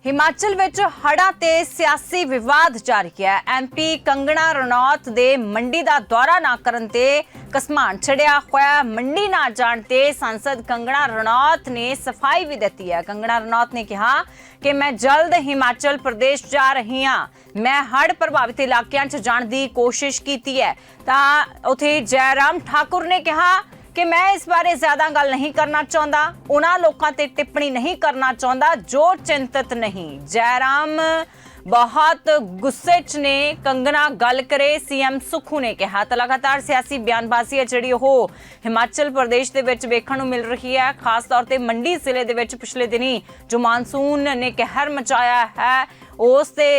हिमाचल विच हड़ां ते सियासी विवाद जारी है। MP कंगना रनौत दे मंडी दा दौरा ना करन ते कसमान छड़िया होया। मंडी ना जाण ते सांसद कंगना रनौत ने सफाई भी दी है। कंगना रनौत ने कहा कि मैं जल्द हिमाचल प्रदेश जा रही हां। मैं हड़ प्रभावित इलाकों च जाण दी कोशिश की है। तां उत्थे जयराम ठाकुर ने कहा कि मैं इस बारे ज्यादा गल नहीं करना चाहता, उन्हां लोकां ते टिप्पणी नहीं करना चाहता जो चिंतित नहीं। जयराम बहुत गुस्से च ने। कंगना गल करे CM सुखू ने कहा। तो लगातार सियासी बयानबाजी है जिहड़ी ओह हिमाचल प्रदेश दे विच वेखण नूं मिल रही है। खास तौर ते मंडी जिले दे विच पिछले दिनी जो मानसून ने कहर मचाया है उस ते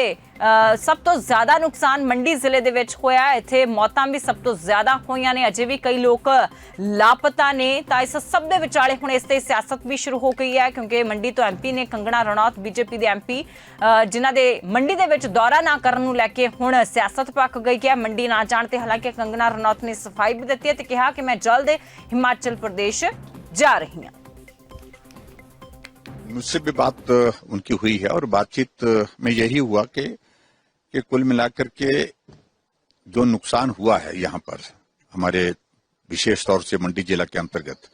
सब तो ज्यादा नुकसान मंडी जिले दे विच होया। इत्थे मौतां भी सब तो ज्यादा होईयां ने। अजे भी कई लोग लापता ने। तां इस सब दे विचाले हुण इस ते सियासत भी शुरू हो गई है क्योंकि मंडी तो MP ने कंगना रनौत BJP दे MP जिन्हां दे मंडी दे विच दौरा ना करन नूं लैके हुण सियासत पक गई है। मंडी ना जाण ते हालांकि कंगना रनौत ने सफाई भी दित्ती है ते कहा कि मैं जल्द हिमाचल प्रदेश जा रही हूं। मुझसे भी बात उनकी हुई है और बातचीत में यही हुआ कि कुल मिलाकर के जो नुकसान हुआ है यहाँ पर हमारे विशेष तौर से मंडी जिला के अंतर्गत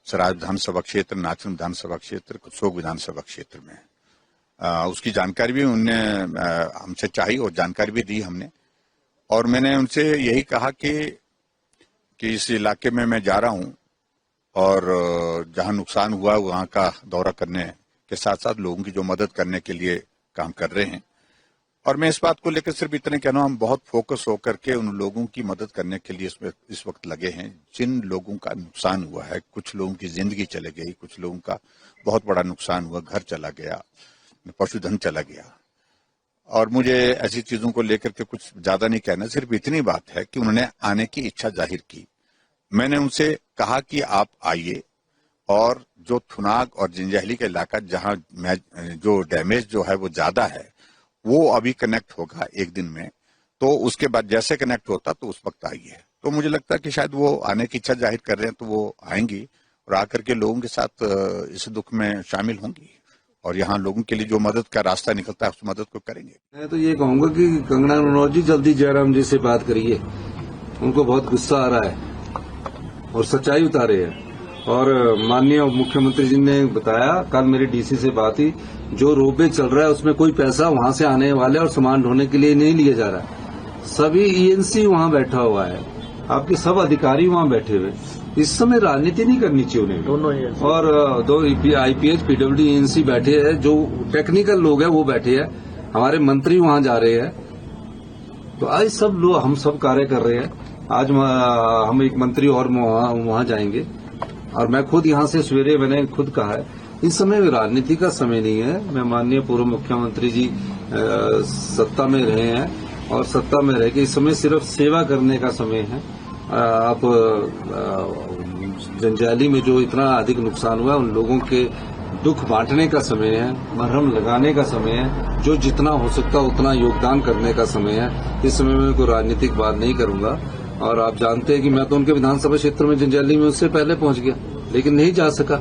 सराय विधानसभा क्षेत्र, नाचन विधानसभा क्षेत्र, कुसोग विधानसभा क्षेत्र में उसकी जानकारी भी उनने हमसे चाही और जानकारी भी दी हमने। और मैंने उनसे यही कहा कि इस इलाके में मैं जा रहा हूँ और जहां नुकसान हुआ वहां का दौरा करने के साथ साथ लोगों की जो मदद करने के लिए काम कर रहे हैं। और मैं इस बात को लेकर सिर्फ इतने कहना हूं, हम बहुत फोकस होकर के उन लोगों की मदद करने के लिए इस वक्त लगे हैं जिन लोगों का नुकसान हुआ है। कुछ लोगों की जिंदगी चले गई, कुछ लोगों का बहुत बड़ा नुकसान हुआ, घर चला गया, पशुधन चला गया। और मुझे ऐसी चीजों को लेकर के कुछ ज्यादा नहीं कहना, सिर्फ इतनी बात है कि उन्होंने आने की इच्छा जाहिर की। मैंने उनसे कहा कि आप आइए और जो थुनाग और जंजैहली का इलाका जहां जो डैमेज जो है वो ज्यादा है वो अभी कनेक्ट होगा एक दिन में, तो उसके बाद जैसे कनेक्ट होता तो उस वक्त आइए। तो मुझे लगता है कि शायद वो आने की इच्छा जाहिर कर रहे हैं तो वो आएंगी और आकर के लोगों के साथ इस दुख में शामिल होंगी और यहाँ लोगों के लिए जो मदद का रास्ता निकलता है उस मदद को करेंगे। मैं तो ये कहूंगा कि कंगना रनौत जी जल्दी जयराम जी से बात करिए। उनको बहुत गुस्सा आ रहा है और सच्चाई उतारे है। और माननीय मुख्यमंत्री जी ने बताया, कल मेरी DC से बात हुई, जो रोपवे चल रहा है उसमें कोई पैसा वहां से आने वाले और सामान ढोने के लिए नहीं लिया जा रहा है। सभी ENC वहां बैठा हुआ है, आपके सब अधिकारी वहां बैठे हुए। इस समय राजनीति नहीं करनी चाहिए उन्हें। दोनों और दो IPH PWD ENC बैठे हैं, जो टेक्निकल लोग हैं वो बैठे हैं, हमारे मंत्री वहां जा रहे हैं। तो आज सब लोग हम सब कार्य कर रहे हैं। आज हम एक मंत्री और वहां जाएंगे और मैं खुद यहां से सवेरे मैंने खुद कहा है इस समय राजनीति का समय नहीं है। मैं माननीय पूर्व मुख्यमंत्री जी सत्ता में रहे हैं और सत्ता में रह के इस समय सिर्फ सेवा करने का समय है। आप जंजैहली में जो इतना अधिक नुकसान हुआ उन लोगों के दुख बांटने का समय है, मरहम लगाने का समय है, जो जितना हो सकता उतना योगदान करने का समय है। इस समय मैं कोई राजनीतिक बात नहीं करूंगा। और आप जानते हैं कि मैं तो उनके विधानसभा क्षेत्र में जंजैहली में उससे पहले पहुंच गया लेकिन नहीं जा सका।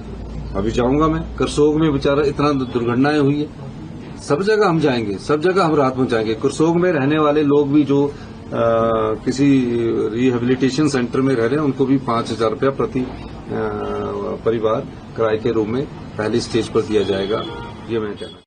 अभी जाऊंगा मैं। करसोग में बेचारा इतना दुर्घटनाएं हुई है। सब जगह हम जाएंगे, सब जगह हम राहत पहुंचाएंगे। करसोग में रहने वाले लोग भी जो किसी रिहेबिलिटेशन सेंटर में रह रहे हैं उनको भी 5,000 रुपया प्रति परिवार किराए के रूप में पहली स्टेज पर दिया जाएगा। ये मैं कहना।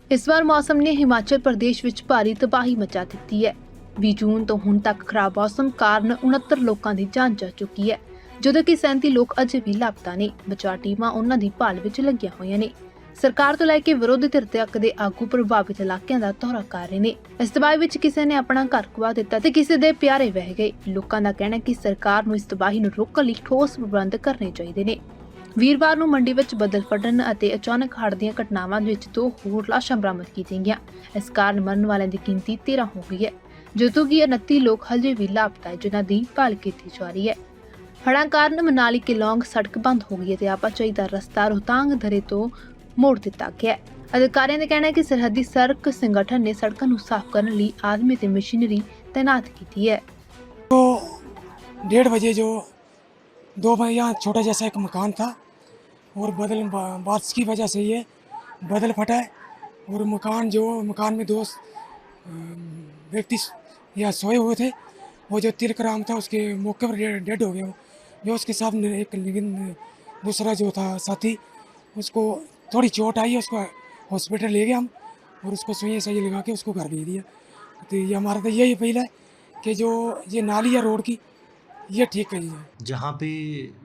इस बार मौसम ने हिमाचल प्रदेश विच भारी तबाही मचा दी है। 20 जून ਤੋਂ ਹੁਣ ਤੱਕ ਖਰਾਬ ਮੌਸਮ ਕਾਰਨ 69 ਲੋਕਾਂ ਦੀ ਜਾਨ ਜਾ ਚੁੱਕੀ ਹੈ, ਜਦੋਂ ਕਿ 37 ਲੋਕ ਅਜੇ ਵੀ ਲਾਪਤਾ ਨੇ। ਬਚਾਅ ਟੀਮਾਂ ਉਹਨਾਂ ਦੀ ਭਾਲ ਵਿੱਚ ਲੱਗੀਆਂ ਹੋਈਆਂ ਨੇ। ਸਰਕਾਰ ਤੋਂ ਲੈ ਕੇ ਵਿਰੋਧੀ ਧਿਰ ਤੱਕ ਦੇ ਆਗੂ ਪ੍ਰਭਾਵਿਤ ਇਲਾਕਿਆਂ ਦਾ ਦੌਰਾ ਕਰ ਰਹੇ ਨੇ। ਇਸ ਤਬਾਹੀ ਵਿੱਚ ਕਿਸੇ ਨੇ ਆਪਣਾ ਘਰ ਗਵਾ ਦਿੱਤਾ ਤੇ ਕਿਸੇ ਦੇ ਪਿਆਰੇ ਵਹਿ ਗਏ। ਲੋਕਾਂ ਦਾ ਕਹਿਣਾ ਕਿ ਸਰਕਾਰ ਨੂੰ ਇਸ ਤਬਾਹੀ ਨੂੰ ਰੋਕਣ ਲਈ ਠੋਸ ਪ੍ਰਬੰਧ ਕਰਨੇ ਚਾਹੀਦੇ ਨੇ। ਵੀਰਵਾਰ ਨੂੰ ਮੰਡੀ ਵਿੱਚ ਬੱਦਲ ਫਟਣ ਅਤੇ ਅਚਾਨਕ ਹੜ੍ਹ ਦੀਆਂ ਘਟਨਾਵਾਂ ਵਿੱਚ 2 ਹੋਰ ਲਾਸ਼ਾਂ ਬਰਾਮਦ ਕੀਤੀਆਂ ਗਈਆਂ। ਇਸ ਕਾਰਨ ਮਰਨ ਵਾਲਿਆਂ ਦੀ ਗਿਣਤੀ 13 ਹੋ ਗਈ ਹੈ, ਜਦੋਂ ਕਿ 29 ਲੋਕ ਹਜੇ ਵੀ ਲਾਪਤਾ ਹੈ ਜਿਨ੍ਹਾਂ ਦੀ ਭਾਲ ਕੀਤੀ ਜਾ ਰਹੀ ਹੈ। ਹੜ੍ਹਾਂ ਕਾਰਨ ਮਨਾਲੀ ਕਿਲੌਂਗ ਸੜਕ ਬੰਦ ਹੋ ਗਈ ਹੈ ਤੇ ਆਵਾਜਾਈ ਦਾ ਰਸਤਾ ਰੋਹਤਾਂਗ ਦਰੇ ਤੋਂ ਮੋੜ ਦਿੱਤਾ ਗਿਆ ਹੈ। ਅਧਿਕਾਰੀਆਂ ਦਾ ਕਹਿਣਾ ਹੈ ਕਿ ਸਰਹੱਦੀ ਸੜਕ ਸੰਗਠਨ ਨੇ ਸੜਕਾਂ ਨੂੰ ਸਾਫ਼ ਕਰਨ ਲਈ ਆਦਮੀ ਤੇ ਮਸ਼ੀਨਰੀ तैनात की है। तो 1:30 बजे जो 2 बजे यहाँ छोटा जैसा एक मकान था और बारिश की वजह से ये बादल फटा है और मकान में 2 व्यक्ति यहाँ सोए हुए थे। वो जो तिलकराम था उसके मौके पर डेड हो गया। जो उसके साथ में एक लेकिन दूसरा जो था साथी, उसको थोड़ी चोट आई है, उसको हॉस्पिटल ले गए हम और उसको सुई सही लगा के उसको घर भेज दिया। तो ये हमारा तो यही अपील है कि जो ये नाली है रोड की, ये ठीक करी जाए। जहाँ पे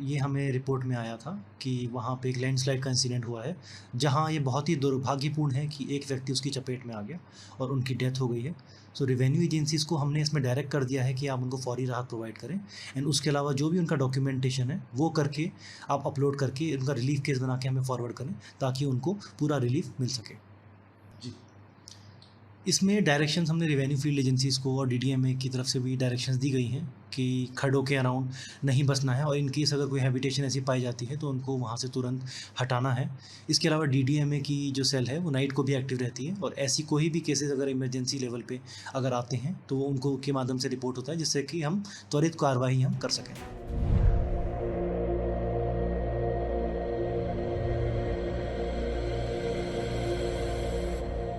ये हमें रिपोर्ट में आया था कि वहाँ पे एक लैंडस्लाइड का इंसिडेंट हुआ है, जहाँ ये बहुत ही दुर्भाग्यपूर्ण है कि एक व्यक्ति उसकी चपेट में आ गया और उनकी डेथ हो गई है। सो रेवेन्यू एजेंसीज़ को हमने इसमें डायरेक्ट कर दिया है कि आप उनको फौरी राहत प्रोवाइड करें एंड उसके अलावा जो भी उनका डॉक्यूमेंटेशन है वो करके आप अपलोड करके उनका रिलीफ केस बना के हमें फॉरवर्ड करें ताकि उनको पूरा रिलीफ मिल सके। इसमें डायरेक्शंस हमने रेवेन्यू फील्ड एजेंसीज़ को और डीडीएमए की तरफ से भी डायरेक्शंस दी गई हैं कि खड्डों के अराउंड नहीं बसना है और इन केस अगर कोई हैबिटेशन ऐसी पाई जाती है तो उनको वहाँ से तुरंत हटाना है। इसके अलावा डीडीएमए की जो सेल है वो नाइट को भी एक्टिव रहती है और ऐसी कोई भी केसेस अगर इमरजेंसी लेवल पे अगर आते हैं तो वो उनको के माध्यम से रिपोर्ट होता है जिससे कि हम त्वरित कार्रवाई हम कर सकें।